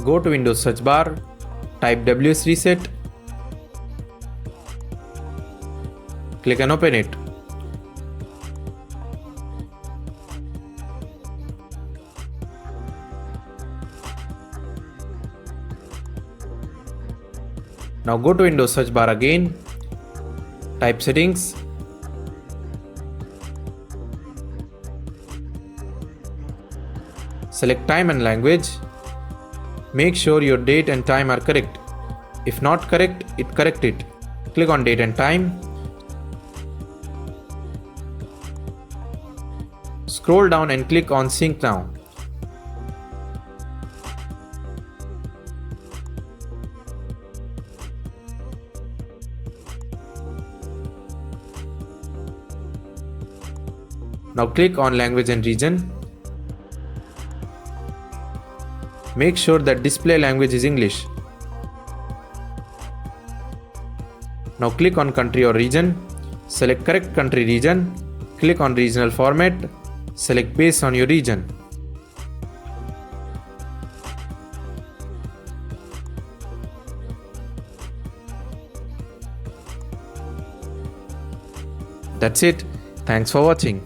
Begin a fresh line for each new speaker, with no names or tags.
Go to Windows search bar, type WS Reset, click and open it. Now go to Windows search bar again, type Settings, select Time and Language. Make sure your date and time are correct. If not correct, correct it. Click on Date and Time. Scroll down and click on Sync Now. Now click on Language and Region. Make sure that display language is English. Now click on Country or Region. Select correct country region. Click on Regional Format. Select based on your region. That's it. Thanks for watching.